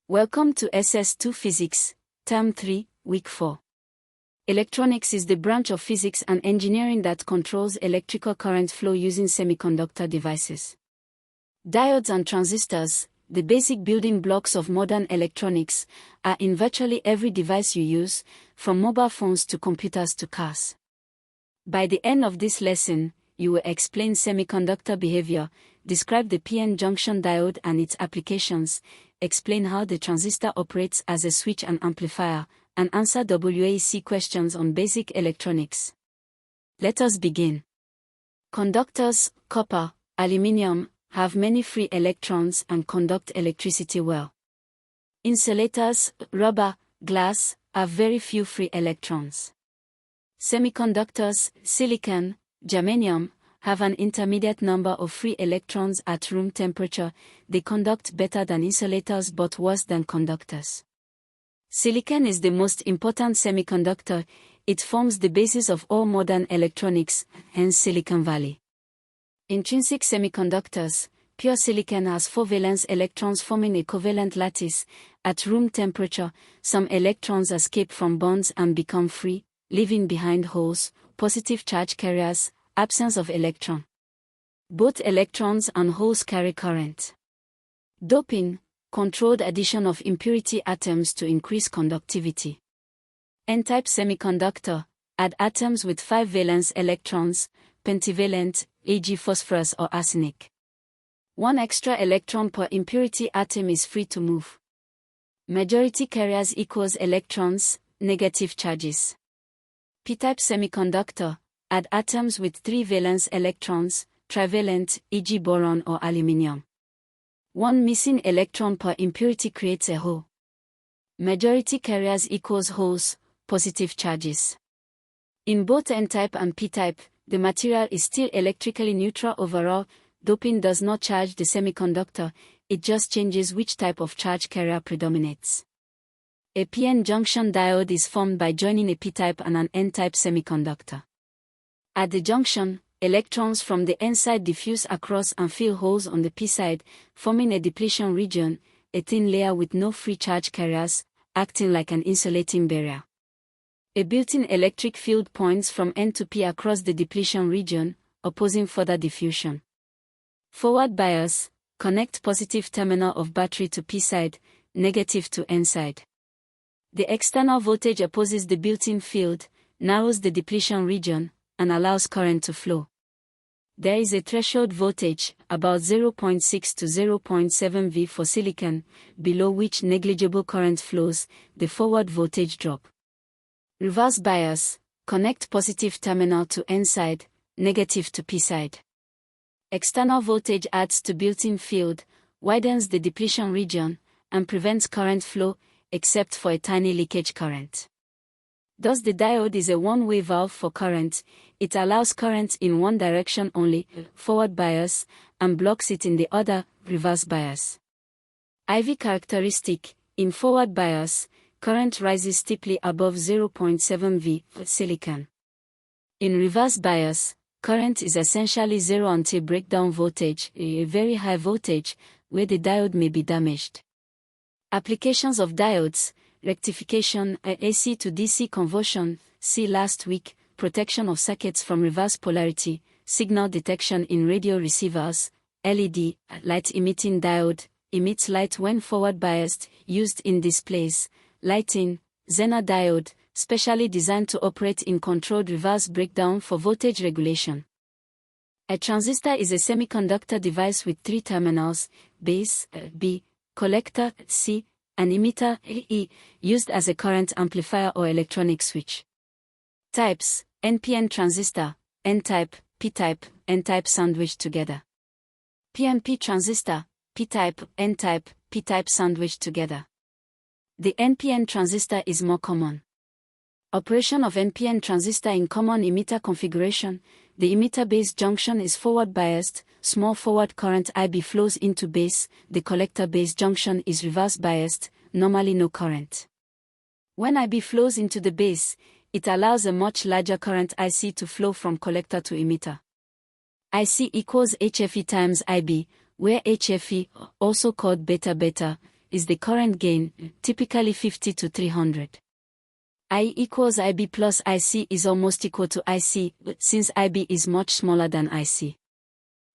Welcome to SS2 Physics, Term 3, Week 4. Electronics is the branch of physics and engineering that controls electrical current flow using semiconductor devices. Diodes and transistors, the basic building blocks of modern electronics, are in virtually every device you use, from mobile phones to computers to cars. By the end of this lesson, you will explain semiconductor behavior, describe the PN junction diode and its applications, explain how the transistor operates as a switch and amplifier, and answer WAEC questions on basic electronics. Let us begin. Conductors, copper, aluminium, have many free electrons and conduct electricity well. Insulators, rubber, glass, have very few free electrons. Semiconductors, silicon, germanium, have an intermediate number of free electrons at room temperature. They conduct better than insulators but worse than conductors. Silicon is the most important semiconductor. It forms the basis of all modern electronics, hence Silicon Valley. Intrinsic semiconductors, pure silicon has 4 valence electrons forming a covalent lattice. At room temperature, some electrons escape from bonds and become free, leaving behind holes, positive charge carriers, absence of electron. Both electrons and holes carry current. Doping, controlled addition of impurity atoms to increase conductivity. N-type semiconductor, add atoms with 5 valence electrons, pentavalent, e.g. phosphorus or arsenic. 1 extra electron per impurity atom is free to move. Majority carriers equals electrons, negative charges. P-type semiconductor, add atoms with 3 valence electrons, trivalent, e.g. boron or aluminium. 1 missing electron per impurity creates a hole. Majority carriers equals holes, positive charges. In both N-type and P-type, the material is still electrically neutral overall. Doping does not charge the semiconductor, it just changes which type of charge carrier predominates. A PN junction diode is formed by joining a P-type and an N-type semiconductor. At the junction, electrons from the N side diffuse across and fill holes on the P side, forming a depletion region, a thin layer with no free charge carriers, acting like an insulating barrier. A built-in electric field points from N to P across the depletion region, opposing further diffusion. Forward bias, connect positive terminal of battery to P side, negative to N side. The external voltage opposes the built-in field, narrows the depletion region, and allows current to flow. There is a threshold voltage, about 0.6 to 0.7 V for silicon, below which negligible current flows, the forward voltage drop. Reverse bias, connect positive terminal to N side, negative to P side. External voltage adds to built-in field, widens the depletion region, and prevents current flow, except for a tiny leakage current. Thus the diode is a one-way valve for current. It allows current in one direction only, forward bias, and blocks it in the other, reverse bias. IV characteristic, in forward bias, current rises steeply above 0.7 V, silicon. In reverse bias, current is essentially zero until breakdown voltage, a very high voltage, where the diode may be damaged. Applications of diodes: rectification, AC to DC conversion, see last week, protection of circuits from reverse polarity, signal detection in radio receivers, LED, light-emitting diode, emits light when forward biased, used in displays, lighting, Zener diode, specially designed to operate in controlled reverse breakdown for voltage regulation. A transistor is a semiconductor device with 3 terminals, base, B, collector, C, and emitter, E, used as a current amplifier or electronic switch. Types: NPN transistor, N-type, P-type, N-type sandwiched together. PNP transistor, P-type, N-type, P-type sandwiched together. The NPN transistor is more common. Operation of NPN transistor in common emitter configuration: the emitter base junction is forward biased, small forward current IB flows into base, the collector base junction is reverse biased, normally no current. When IB flows into the base, it allows a much larger current IC to flow from collector to emitter. IC equals HFE times IB, where HFE, also called beta-beta, is the current gain, typically 50 to 300. I equals IB plus IC is almost equal to IC, since IB is much smaller than IC.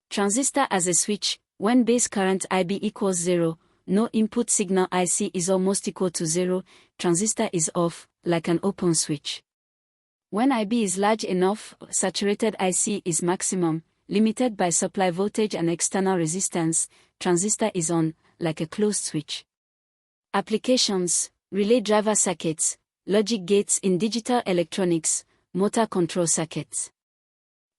Transistor as a switch, when base current IB equals 0, no input signal IC is almost equal to 0, transistor is off, like an open switch. When IB is large enough, saturated IC is maximum, limited by supply voltage and external resistance, transistor is on, like a closed switch. Applications: relay driver circuits, logic gates in digital electronics, motor control circuits.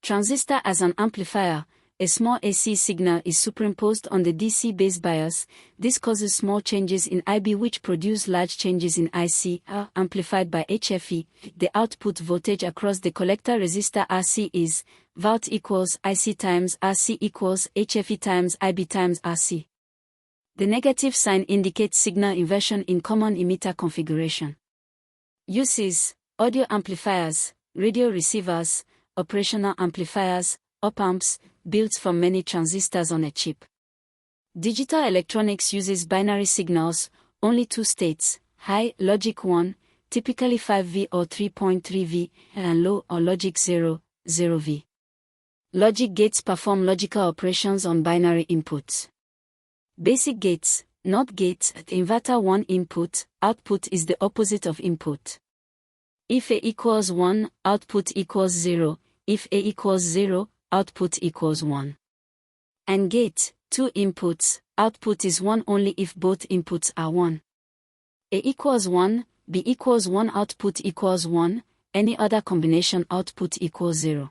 Transistor as an amplifier, a small AC signal is superimposed on the DC base bias. This causes small changes in IB which produce large changes in IC, amplified by HFE. The output voltage across the collector resistor RC is Vout equals IC times RC equals HFE times IB times RC. The negative sign indicates signal inversion in common emitter configuration. Uses: audio amplifiers, radio receivers, operational amplifiers, op-amps, built from many transistors on a chip. Digital electronics uses binary signals, only two states, high, logic 1, typically 5V or 3.3V, and low or logic 0, 0V. Logic gates perform logical operations on binary inputs. Basic gates, NOT gates, inverter 1 input, output is the opposite of input. If A equals 1, output equals 0, if A equals 0, output equals 1. AND gate, 2 inputs, output is 1 only if both inputs are 1. A equals 1, B equals 1, output equals 1, any other combination output equals 0.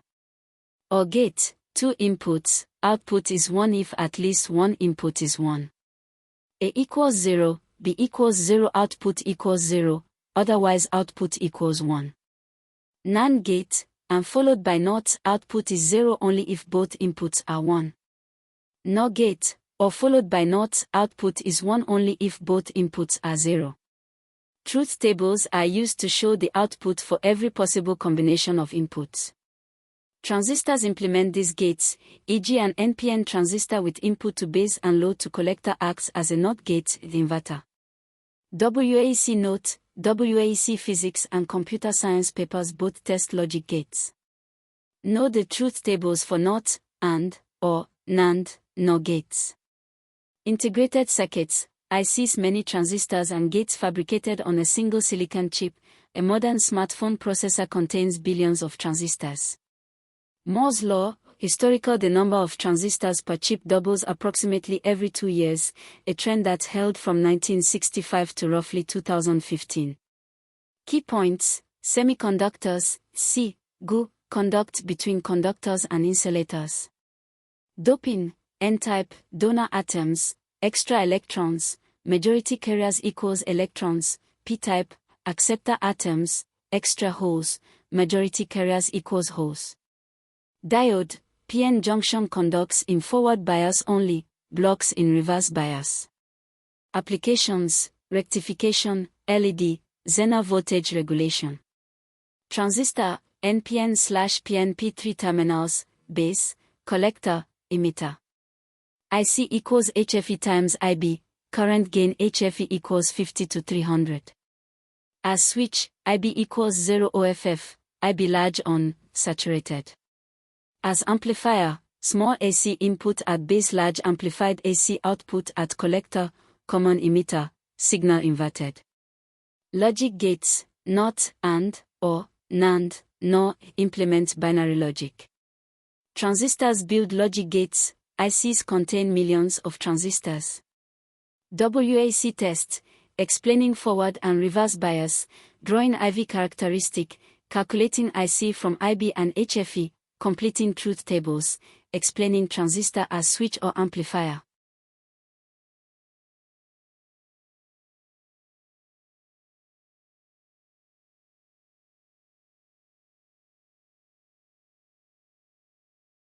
OR gate, 2 inputs, output is 1 if at least one input is 1. A equals 0, B equals 0, output equals 0, otherwise output equals 1. NAND gate, and followed by NOT, output is 0 only if both inputs are 1. NOR gate, or followed by NOT, output is 1 only if both inputs are 0. Truth tables are used to show the output for every possible combination of inputs. Transistors implement these gates, e.g. an NPN transistor with input to base and load to collector acts as a NOT gate, the inverter. WAEC note: WAEC physics and computer science papers both test logic gates. Know the truth tables for NOT, AND, OR, NAND, NOR gates. Integrated circuits, ICs, many transistors and gates fabricated on a single silicon chip. A modern smartphone processor contains billions of transistors. Moore's law, historical: the number of transistors per chip doubles approximately every 2 years, a trend that held from 1965 to roughly 2015. Key points: semiconductors, SiGu, conduct between conductors and insulators. Doping, N-type, donor atoms, extra electrons, majority carriers equals electrons, P-type, acceptor atoms, extra holes, majority carriers equals holes. Diode, PN junction conducts in forward bias only, blocks in reverse bias. Applications: rectification, LED, Zener voltage regulation. Transistor, NPN/PNP, 3 terminals, base, collector, emitter. IC equals HFE times IB, current gain HFE equals 50 to 300. As switch, IB equals 0 OFF, IB large on, saturated. As amplifier, small AC input at base, large amplified AC output at collector, common emitter, signal inverted. Logic gates, NOT, AND, OR, NAND, NOR, implement binary logic. Transistors build logic gates, ICs contain millions of transistors. WAEC test, explaining forward and reverse bias, drawing IV characteristic, calculating IC from IB and HFE, completing truth tables, explaining transistor as switch or amplifier.